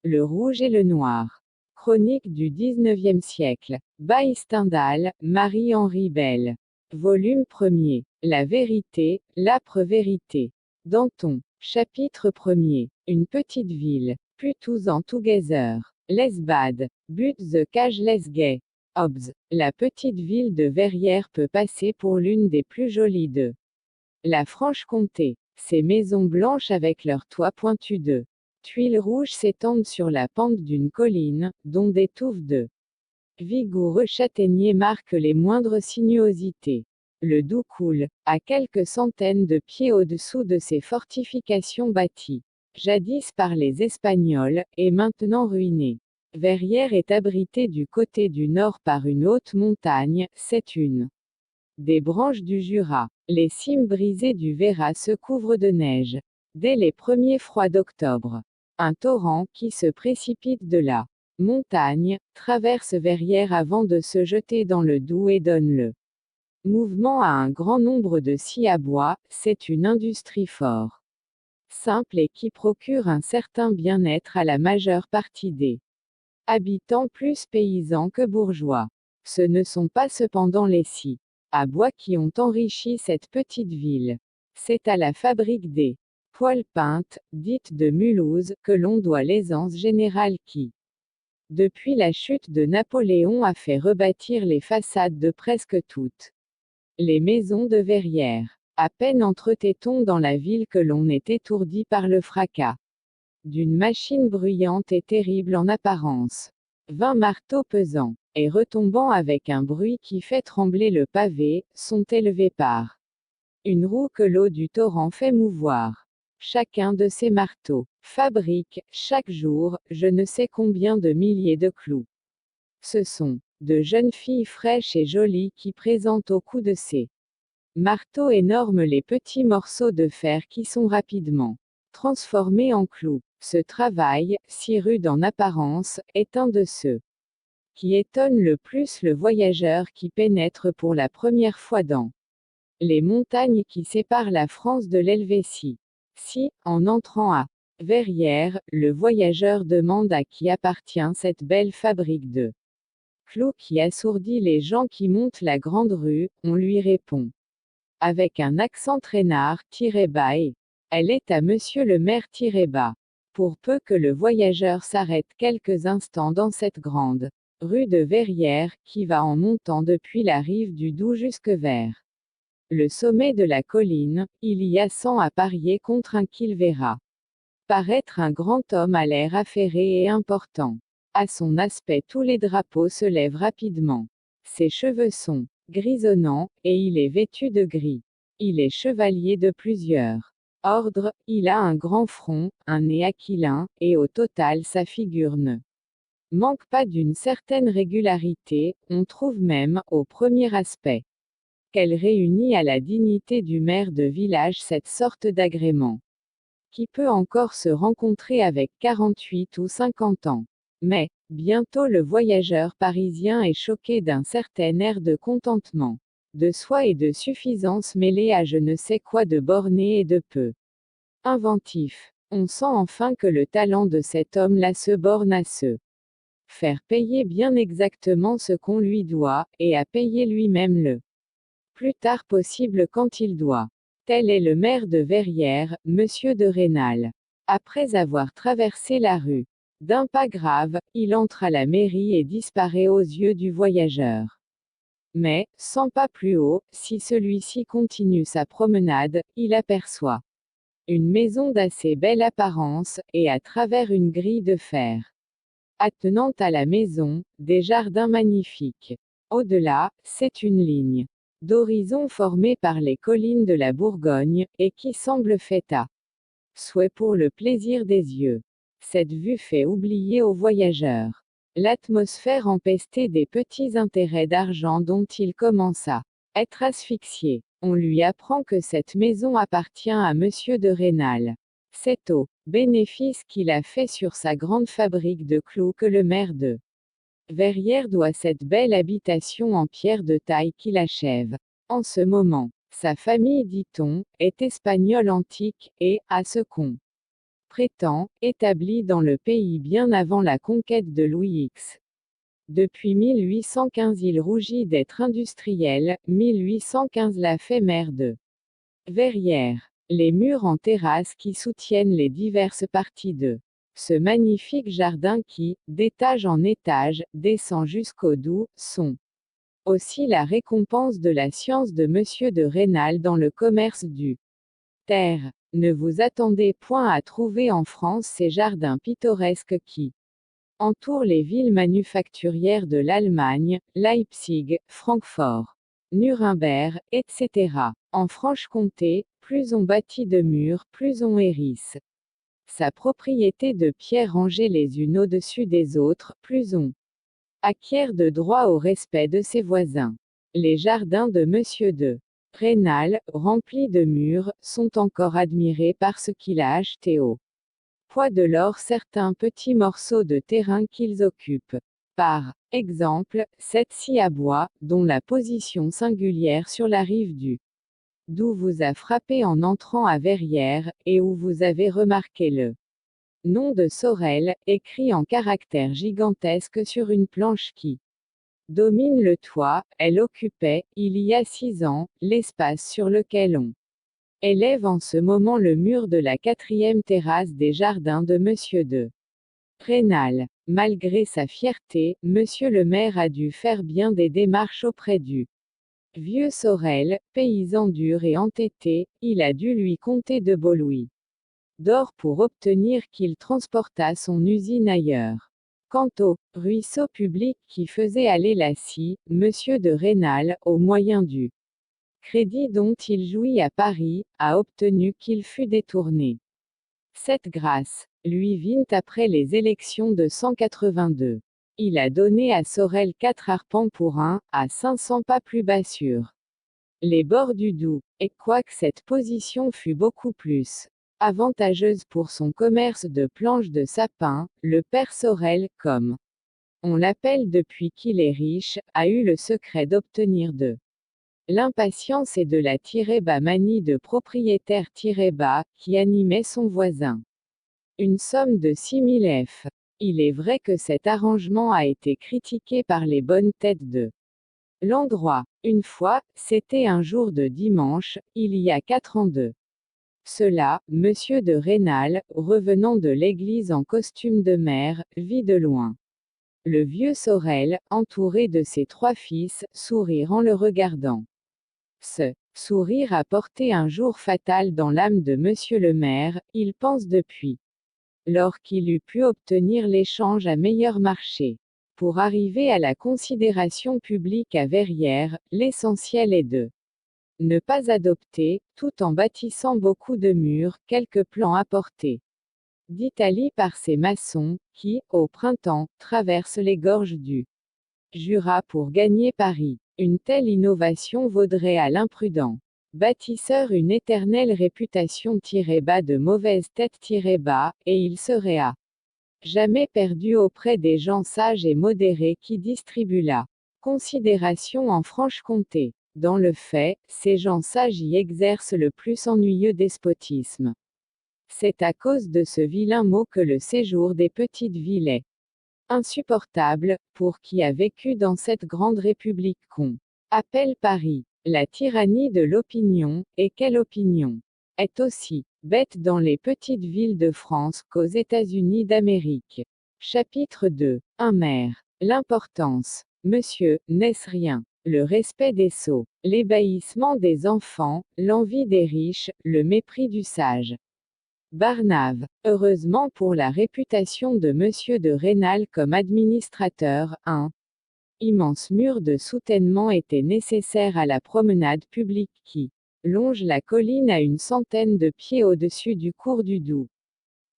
Le rouge et le noir. Chronique du XIXe siècle. By Stendhal, Marie-Henri Bell. Volume 1er. La vérité, l'âpre vérité. Danton. Chapitre 1er. Une petite ville. Putus en together. Les bad. But the cage les gay. Hobbes. La petite ville de Verrières peut passer pour l'une des plus jolies de la Franche-Comté. Ces maisons blanches avec leurs toits pointus de tuiles rouges s'étendent sur la pente d'une colline, dont des touffes de vigoureux châtaigniers marquent les moindres sinuosités. Le Doubs coule, à quelques centaines de pieds au-dessous de ces fortifications bâties jadis par les Espagnols, et maintenant ruinées. Verrières est abritée du côté du nord par une haute montagne, c'est une des branches du Jura. Les cimes brisées du Véra se couvrent de neige. Dès les premiers froids d'octobre, un torrent qui se précipite de la montagne traverse Verrières avant de se jeter dans le Doubs et donne le mouvement à un grand nombre de scies à bois. C'est une industrie fort simple et qui procure un certain bien-être à la majeure partie des habitants, plus paysans que bourgeois. Ce ne sont pas cependant les scies à bois qui ont enrichi cette petite ville. C'est à la fabrique des poêles peintes, dite de Mulhouse, que l'on doit l'aisance générale qui, depuis la chute de Napoléon, a fait rebâtir les façades de presque toutes les maisons de Verrières. À peine entrait-on dans la ville que l'on est étourdi par le fracas d'une machine bruyante et terrible en apparence. 20 marteaux pesants, et retombant avec un bruit qui fait trembler le pavé, sont élevés par une roue que l'eau du torrent fait mouvoir. Chacun de ces marteaux fabrique, chaque jour, je ne sais combien de milliers de clous. Ce sont de jeunes filles fraîches et jolies qui présentent au cou de ces marteaux énormes les petits morceaux de fer qui sont rapidement transformés en clous. Ce travail, si rude en apparence, est un de ceux qui étonne le plus le voyageur qui pénètre pour la première fois dans les montagnes qui séparent la France de l'Helvétie. Si, en entrant à Verrières, le voyageur demande à qui appartient cette belle fabrique de clous qui assourdit les gens qui montent la grande rue, on lui répond avec un accent traînard, bas et elle est à monsieur le maire bas. Pour peu que le voyageur s'arrête quelques instants dans cette grande rue de Verrières, qui va en montant depuis la rive du Doubs jusque vers le sommet de la colline, il y a 100 à parier contre un qu'il verra paraître un grand homme à l'air affairé et important. À son aspect tous les drapeaux se lèvent rapidement. Ses cheveux sont grisonnants, et il est vêtu de gris. Il est chevalier de plusieurs ordres, il a un grand front, un nez aquilin, et au total sa figure ne manque pas d'une certaine régularité, on trouve même, au premier aspect, qu'elle réunit à la dignité du maire de village cette sorte d'agrément qui peut encore se rencontrer avec 48 ou 50 ans. Mais, bientôt le voyageur parisien est choqué d'un certain air de contentement, de soi et de suffisance mêlé à je ne sais quoi de borné et de peu inventif. On sent enfin que le talent de cet homme-là se borne à se faire payer bien exactement ce qu'on lui doit, et à payer lui-même le plus tard possible quand il doit. Tel est le maire de Verrières, monsieur de Rênal. Après avoir traversé la rue d'un pas grave, il entre à la mairie et disparaît aux yeux du voyageur. Mais, 100 pas plus haut, si celui-ci continue sa promenade, il aperçoit une maison d'assez belle apparence, et à travers une grille de fer attenant à la maison, des jardins magnifiques. Au-delà, c'est une ligne d'horizon formée par les collines de la Bourgogne, et qui semble faite à souhait pour le plaisir des yeux. Cette vue fait oublier aux voyageurs l'atmosphère empestée des petits intérêts d'argent dont il commence à être asphyxié. On lui apprend que cette maison appartient à monsieur de Rênal. C'est au bénéfice qu'il a fait sur sa grande fabrique de clous que le maire de Verrières doit cette belle habitation en pierre de taille qu'il achève. En ce moment, sa famille, dit-on, est espagnole antique, et, à ce qu'on prétend, établi dans le pays bien avant la conquête de Louis X. Depuis 1815 il rougit d'être industriel, 1815 l'a fait maire de Verrières. Les murs en terrasse qui soutiennent les diverses parties de ce magnifique jardin qui, d'étage en étage, descend jusqu'au Doubs, sont aussi la récompense de la science de Monsieur de Rênal dans le commerce du terre. Ne vous attendez point à trouver en France ces jardins pittoresques qui entourent les villes manufacturières de l'Allemagne, Leipzig, Francfort, Nuremberg, etc. En Franche-Comté, plus on bâtit de murs, plus on hérisse sa propriété de pierres rangées les unes au-dessus des autres, plus on acquiert de droit au respect de ses voisins. Les jardins de Monsieur de Rênal, remplis de murs, sont encore admirés par ce qu'il a acheté au poids de l'or certains petits morceaux de terrain qu'ils occupent. Par exemple, cette scie à bois, dont la position singulière sur la rive du Doubs vous a frappé en entrant à Verrières, et où vous avez remarqué le nom de Sorel, écrit en caractères gigantesques sur une planche qui domine le toit. Elle occupait, il y a 6 ans, l'espace sur lequel on élève en ce moment le mur de la 4e terrasse des jardins de Monsieur de Rênal. Malgré sa fierté, Monsieur le maire a dû faire bien des démarches auprès du vieux Sorel, paysan dur et entêté. Il a dû lui compter de beaux louis d'or pour obtenir qu'il transportât son usine ailleurs. Quant au ruisseau public qui faisait aller la scie, Monsieur de Rênal, au moyen du crédit dont il jouit à Paris, a obtenu qu'il fût détourné. Cette grâce lui vint après les élections de 182. Il a donné à Sorel 4 arpents pour un, à 500 pas plus bas sur les bords du Doubs, et quoique cette position fût beaucoup plus avantageuse pour son commerce de planches de sapin, le père Sorel, comme on l'appelle depuis qu'il est riche, a eu le secret d'obtenir de l'impatience et de la tirez-bas manie de propriétaire tirez-bas, qui animait son voisin. Une somme de 6000 f. Il est vrai que cet arrangement a été critiqué par les bonnes têtes de l'endroit. Une fois, c'était un jour de dimanche, il y a 4 ans de cela, Monsieur de Rênal, revenant de l'église en costume de maire, vit de loin le vieux Sorel, entouré de ses 3 fils, sourire en le regardant. Ce sourire a porté un jour fatal dans l'âme de Monsieur le maire. Il pense depuis lors qu'il eût pu obtenir l'échange à meilleur marché. Pour arriver à la considération publique à Verrières, l'essentiel est de ne pas adopter, tout en bâtissant beaucoup de murs, quelques plans apportés d'Italie par ces maçons, qui, au printemps, traversent les gorges du Jura pour gagner Paris. Une telle innovation vaudrait à l'imprudent bâtisseur une éternelle réputation bas de mauvaise tête bas, et il serait à jamais perdu auprès des gens sages et modérés qui distribuent la considération en Franche-Comté. Dans le fait, ces gens sages y exercent le plus ennuyeux despotisme. C'est à cause de ce vilain mot que le séjour des petites villes est insupportable, pour qui a vécu dans cette grande république qu'on appelle Paris. La tyrannie de l'opinion, et quelle opinion, est aussi bête dans les petites villes de France qu'aux États-Unis d'Amérique. Chapitre 2. Un maire. L'importance, monsieur, n'est-ce rien. Le respect des sots, l'ébahissement des enfants, l'envie des riches, le mépris du sage. Barnave. Heureusement pour la réputation de Monsieur de Rênal comme administrateur, un immense mur de soutènement était nécessaire à la promenade publique qui longe la colline à une centaine de pieds au-dessus du cours du Doubs.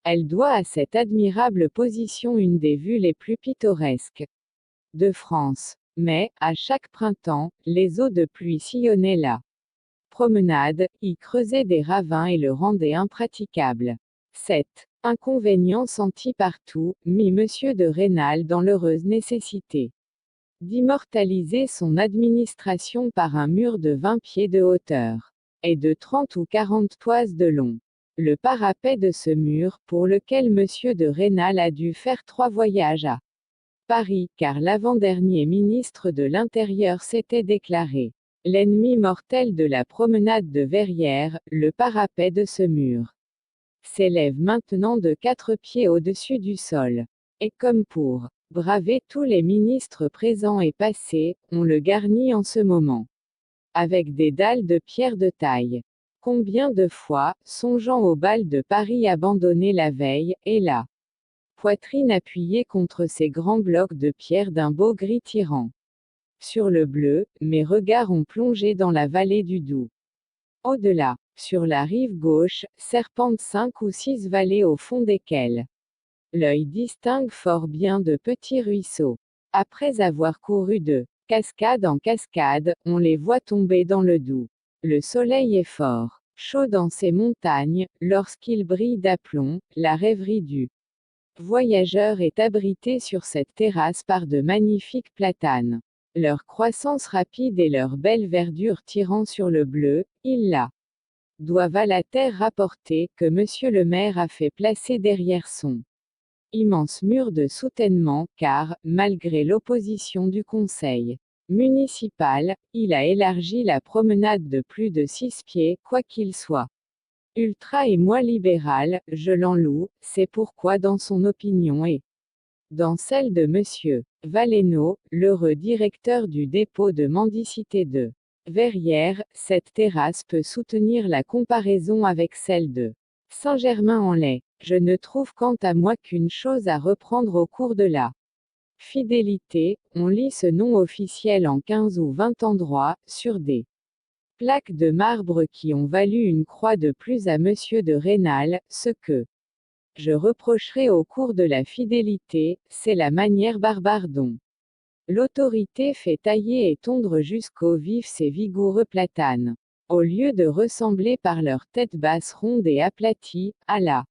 Elle doit à cette admirable position une des vues les plus pittoresques de France. Mais, à chaque printemps, les eaux de pluie sillonnaient la promenade, y creusaient des ravins et le rendaient impraticable. Cet inconvénient senti partout, mit Monsieur de Rênal dans l'heureuse nécessité d'immortaliser son administration par un mur de 20 pieds de hauteur et de 30 ou 40 toises de long. Le parapet de ce mur, pour lequel monsieur de Rênal a dû faire 3 voyages à Paris, car l'avant-dernier ministre de l'Intérieur s'était déclaré l'ennemi mortel de la promenade de Verrières. Le parapet de ce mur s'élève maintenant de 4 pieds au-dessus du sol. Et comme pour braver tous les ministres présents et passés, on le garnit en ce moment avec des dalles de pierre de taille. Combien de fois, songeant au bal de Paris abandonné la veille, et la poitrine appuyée contre ces grands blocs de pierre d'un beau gris tirant sur le bleu, mes regards ont plongé dans la vallée du Doubs. Au-delà, sur la rive gauche, serpentent 5 ou 6 vallées au fond desquelles l'œil distingue fort bien de petits ruisseaux. Après avoir couru de cascade en cascade, on les voit tomber dans le Doubs. Le soleil est fort chaud dans ces montagnes, lorsqu'il brille d'aplomb. La rêverie du voyageur est abritée sur cette terrasse par de magnifiques platanes. Leur croissance rapide et leur belle verdure tirant sur le bleu, ils la doivent à la terre rapportée, que monsieur le maire a fait placer derrière son immense mur de soutènement, car, malgré l'opposition du conseil municipal, il a élargi la promenade de plus de 6 pieds, quoiqu'il soit ultra et moins libéral. Je l'en loue, c'est pourquoi dans son opinion et dans celle de monsieur Valenod, l'heureux directeur du dépôt de mendicité de Verrières, cette terrasse peut soutenir la comparaison avec celle de Saint-Germain-en-Laye. Je ne trouve quant à moi qu'une chose à reprendre au cours de la fidélité. On lit ce nom officiel en 15 ou 20 endroits, sur des plaques de marbre qui ont valu une croix de plus à monsieur de Rênal. Ce que je reprocherai au cours de la fidélité, c'est la manière barbare dont l'autorité fait tailler et tondre jusqu'au vif ces vigoureux platanes. Au lieu de ressembler par leur tête basse ronde et aplatie, à la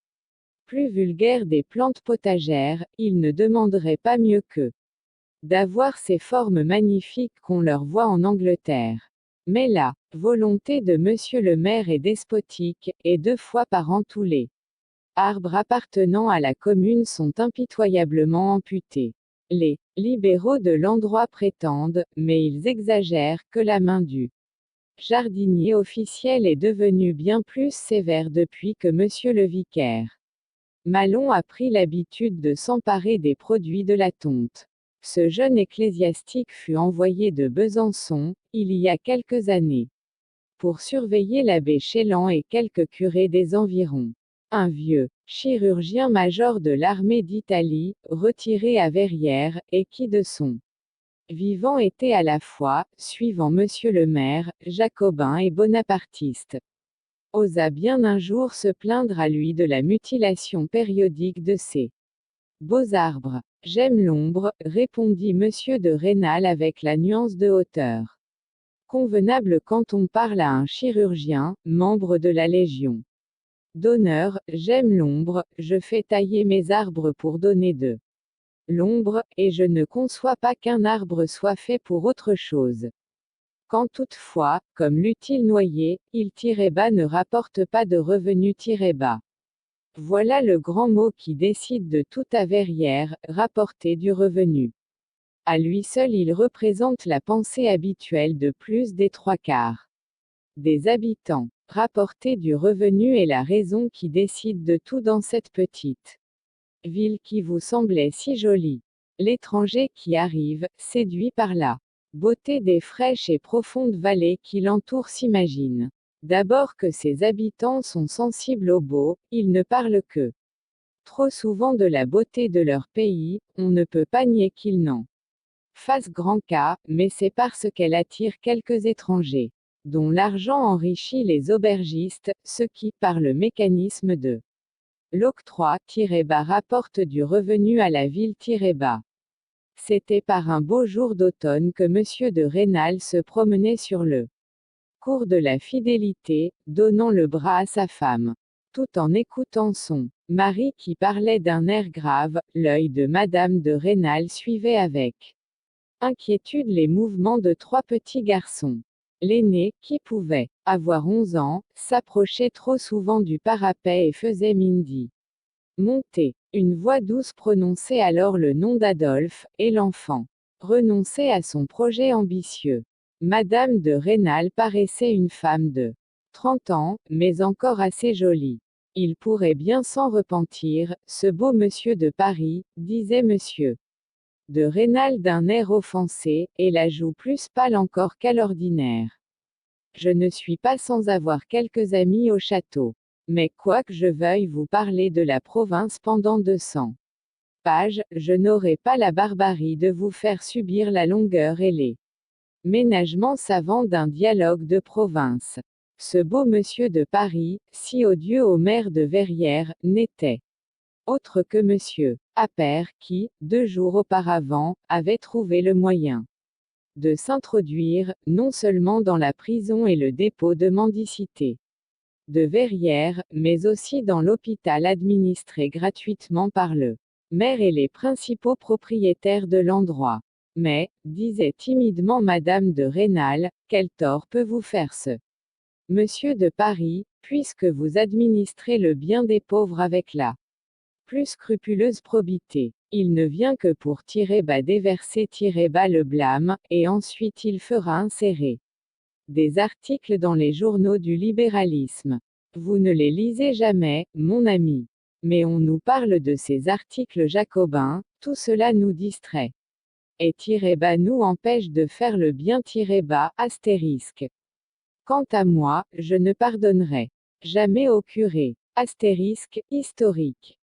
plus vulgaire des plantes potagères, ils ne demanderaient pas mieux que d'avoir ces formes magnifiques qu'on leur voit en Angleterre. Mais la volonté de monsieur le maire est despotique, et 2 fois par an tous les arbres appartenant à la commune sont impitoyablement amputés. Les libéraux de l'endroit prétendent, mais ils exagèrent, que la main du jardinier officiel est devenue bien plus sévère depuis que monsieur le vicaire Malon a pris l'habitude de s'emparer des produits de la tonte. Ce jeune ecclésiastique fut envoyé de Besançon, il y a quelques années, pour surveiller l'abbé Chélan et quelques curés des environs. Un vieux chirurgien-major de l'armée d'Italie, retiré à Verrières, et qui de son vivant était à la fois, suivant monsieur le maire, jacobin et bonapartiste, osa bien un jour se plaindre à lui de la mutilation périodique de ces beaux arbres. J'aime l'ombre, répondit monsieur de Rênal avec la nuance de hauteur convenable quand on parle à un chirurgien, membre de la Légion d'honneur. J'aime l'ombre, je fais tailler mes arbres pour donner de l'ombre, et je ne conçois pas qu'un arbre soit fait pour autre chose. Quand toutefois, comme l'utile noyer, il-bas ne rapporte pas de revenu-bas. Voilà le grand mot qui décide de tout à Verrières, rapporter du revenu. À lui seul il représente la pensée habituelle de plus des 3/4 des habitants. Rapporter du revenu est la raison qui décide de tout dans cette petite ville qui vous semblait si jolie. L'étranger qui arrive, séduit par la beauté des fraîches et profondes vallées qui l'entourent s'imagine d'abord que ses habitants sont sensibles au beau. Ils ne parlent que trop souvent de la beauté de leur pays. On ne peut pas nier qu'ils n'en fassent grand cas, mais c'est parce qu'elle attire quelques étrangers, dont l'argent enrichit les aubergistes, ceux qui, par le mécanisme de l'octroi-bas rapportent du revenu à la ville-bas. C'était par un beau jour d'automne que monsieur de Rênal se promenait sur le cours de la fidélité, donnant le bras à sa femme, tout en écoutant son mari qui parlait d'un air grave. L'œil de madame de Rênal suivait avec inquiétude les mouvements de 3 petits garçons. L'aîné, qui pouvait avoir 11 ans, s'approchait trop souvent du parapet et faisait mine monter. Une voix douce prononçait alors le nom d'Adolphe, et l'enfant renonçait à son projet ambitieux. Madame de Rênal paraissait une femme de 30 ans, mais encore assez jolie. Il pourrait bien s'en repentir, ce beau monsieur de Paris, disait monsieur de Rênal d'un air offensé, et la joue plus pâle encore qu'à l'ordinaire. Je ne suis pas sans avoir quelques amis au château. Mais quoique je veuille vous parler de la province pendant 200 pages, je n'aurai pas la barbarie de vous faire subir la longueur et les ménagements savants d'un dialogue de province. Ce beau monsieur de Paris, si odieux au maire de Verrières, n'était autre que monsieur Appert qui, 2 jours auparavant, avait trouvé le moyen de s'introduire, non seulement dans la prison et le dépôt de mendicité de Verrières, mais aussi dans l'hôpital administré gratuitement par le maire et les principaux propriétaires de l'endroit. Mais, disait timidement Madame de Rênal, quel tort peut vous faire ce monsieur de Paris, puisque vous administrez le bien des pauvres avec la plus scrupuleuse probité. Il ne vient que pour déverser le blâme, et ensuite il fera insérer des articles dans les journaux du libéralisme. Vous ne les lisez jamais, mon ami. Mais on nous parle de ces articles jacobins, tout cela nous distrait. Et nous empêche de faire le bien astérisque. Quant à moi, je ne pardonnerai jamais au curé. Astérisque, historique.